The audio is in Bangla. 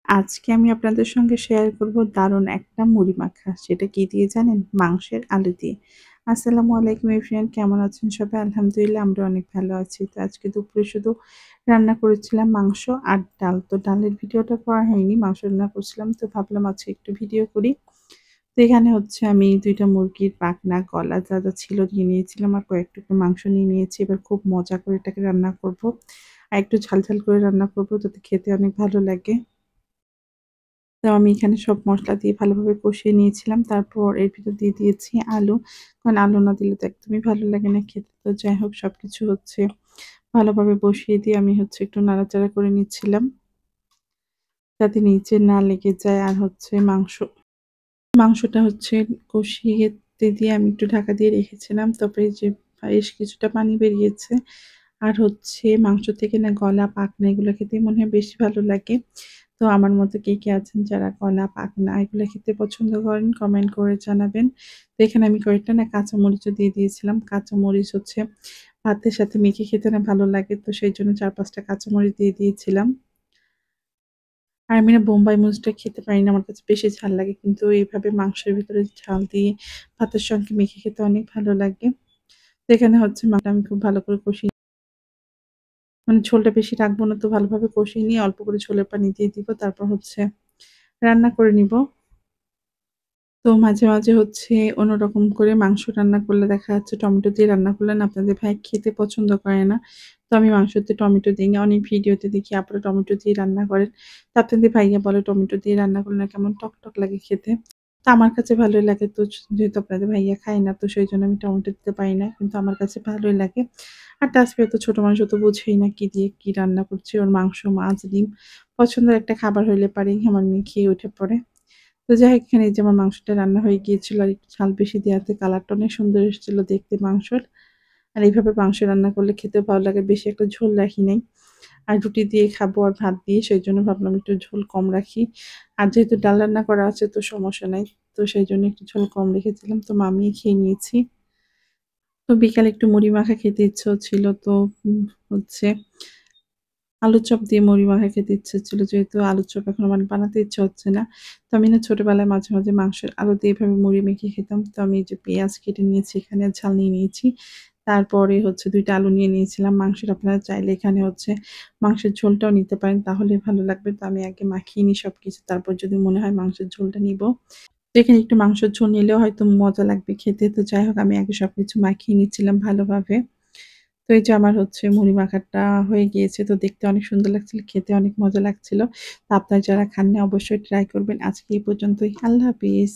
আজকে আমি আপনাদের সঙ্গে শেয়ার করব দারুণ একটা মুড়ি মাখা। সেটা কি দিয়ে জানেন? মাংসের আলু দিয়ে। আসসালামু আলাইকুম এভরিওয়ান, কেমন আছেন সবাই? আলহামদুলিল্লাহ আমরা অনেক ভালো আছি। তো আজকে দুপুরে শুধু রান্না করেছিলাম মাংস আর ডাল। তো ডালের ভিডিওটা করা হয়নি, মাংস রান্না করছিলাম। তো ভাবলাম আজকে একটু ভিডিও করি। তো এখানে হচ্ছে আমি ২ টা মুরগির পাখনা, গলা যা ছিল নিয়ে নিয়েছিলাম আর কয়েক টুকরো মাংস নিয়ে নিয়েছি। এবার খুব মজা করে এটাকে রান্না করব। আর একটু ঝাল, ঝাল করে রান্না করব যাতে খেতে অনেক ভালো লাগে। তো আমি এখানে সব মসলা দিয়ে ভালোভাবে কষিয়ে নিয়েছিলাম। তারপর এর ভিতর দিয়ে দিয়েছি আলু। কারণ আলু না দিলে তো একদমই ভালো লাগে না খেতে। তো যাই হোক সবকিছু হচ্ছে ভালোভাবে বসিয়ে দিয়ে আমি হচ্ছে একটু নাড়াচাড়া করে নিচ্ছিলাম। যাতে নিচে না লেগে যায়। আর হচ্ছে মাংসটা হচ্ছে কষিয়ে দিয়ে আমি একটু ঢাকা দিয়ে রেখেছিলাম। তারপরে এই যে বেশ কিছুটা পানি বেরিয়েছে। আর হচ্ছে মাংস থেকে না গলা, পাখনা এগুলো খেতে মনে হয় বেশি ভালো লাগে। তো আমার মতো কে আছেন যারা গলা, পাখনা এগুলো খেতে পছন্দ করেন কমেন্ট করে জানাবেন। তো এখানে আমি কয়েকটা না কাঁচামরিচও দিয়ে দিয়েছিলাম। কাঁচামরিচ হচ্ছে ভাতের সাথে মেখে খেতে না ভালো লাগে। তো সেইজন্য ৪-৫ টা কাঁচামরিচ দিয়ে দিয়েছিলাম। আর আমি না বোম্বাই মরিচটা খেতে পারি না। আমার কাছে বেশি ঝাল লাগে। কিন্তু এভাবে মাংসের ভিতরে ঝাল দিয়ে ভাতের সঙ্গে মেখে খেতে অনেক ভালো লাগে। তো এখানে হচ্ছে মাংসটা আমি খুব ভালো করে কষিয়ে মানে ঝোলটা বেশি রাখবো না, তো ভালোভাবে কষিয়ে নিয়ে অল্প করে ঝোলের পানি দিয়ে দিব। তারপর হচ্ছে রান্না করে নিব। তো মাঝে হচ্ছে অন্যরকম করে মাংস রান্না করলে দেখা যাচ্ছে টমেটো দিয়ে রান্না করলে না আপনাদের ভাই খেতে পছন্দ করে না। তো আমি মাংসতে টমেটো দেই না। অনেক ভিডিওতে দেখি আপুরা টমেটো দিয়ে রান্না করেন। তো আপনাদের ভাইয়া বলে টমেটো দিয়ে রান্না করলে না কেমন টক লাগে খেতে। তো আমার কাছে ভালোই লাগে। তো যেহেতু আপনাদের ভাইয়া খায় না তো সেইজন্য আমি টমেটো দিতে পারি না। কিন্তু আমার কাছে ভালোই লাগে। আর তাছাড়া তো ছোট মানুষ তো বোঝেই না কি দিয়ে কি রান্না করছি। ওর মাংস, মাছ, ডিম পছন্দের একটা খাবার হইলে পারেই আমার মেয়ে খেয়ে উঠে পড়ে। তো যাই হোক এখানে এই যে আমার মাংসটা রান্না হয়ে গিয়েছিল আর একটু ঝাল বেশি দেওয়াতে কালারটা অনেক সুন্দর এসেছিল দেখতে মাংসর। আর এইভাবে মাংস রান্না করলে খেতেও ভালো লাগে। বেশি একটা ঝোল রাখি নাই। আর রুটি দিয়ে খাবো আর ভাত দিয়ে সেইজন্য ভাবলাম একটু ঝোল কম রাখি। আর যেহেতু ডাল রান্না করা আছে তো সমস্যা নাই। তো সেইজন্য একটু ঝোল কম রেখেছিলাম। তো মামিয়ে খেয়ে নিয়েছি। তো বিকালে একটু মুড়ি মাখা খেতে ইচ্ছে হচ্ছিল। তো হচ্ছে আলুর চপ দিয়ে মুড়ি মাখা খেতে ইচ্ছে হচ্ছিল। যেহেতু আলুর চপ এখন আমার বানাতে ইচ্ছে হচ্ছে না। তো আমি না ছোটবেলায় মাঝে মাংসের আলু দিয়ে এভাবে মুড়ি মেখে খেতাম। তো আমি এই যে পেঁয়াজ কেটে নিয়েছি, এখানে ঝাল নিয়ে নিয়েছি। তারপরে হচ্ছে ২ টা আলু নিয়ে নিয়েছিলাম। মাংসের আপনারা চাইলে এখানে হচ্ছে মাংসের ঝোলটাও নিতে পারেন, তাহলে ভালো লাগবে। তো আমি আগে মাখিয়ে নিই সবকিছু। তারপর যদি মনে হয় মাংসের ঝোলটা নিবো। তো এখানে একটু মাংসের ঝোল নিলেও হয়তো মজা লাগবে খেতে। তো যাই হোক আমি আগে সবকিছু মাখিয়ে নিচ্ছিলাম ভালোভাবে। তো এই যে আমার হচ্ছে মুড়ি মাখাটা হয়ে গিয়েছে। তো দেখতে অনেক সুন্দর লাগছিল, খেতে অনেক মজা লাগছিল। তো আপনারা যারা খান না অবশ্যই ট্রাই করবেন। আজকে এই পর্যন্তই। আল্লাহ হাফিজ।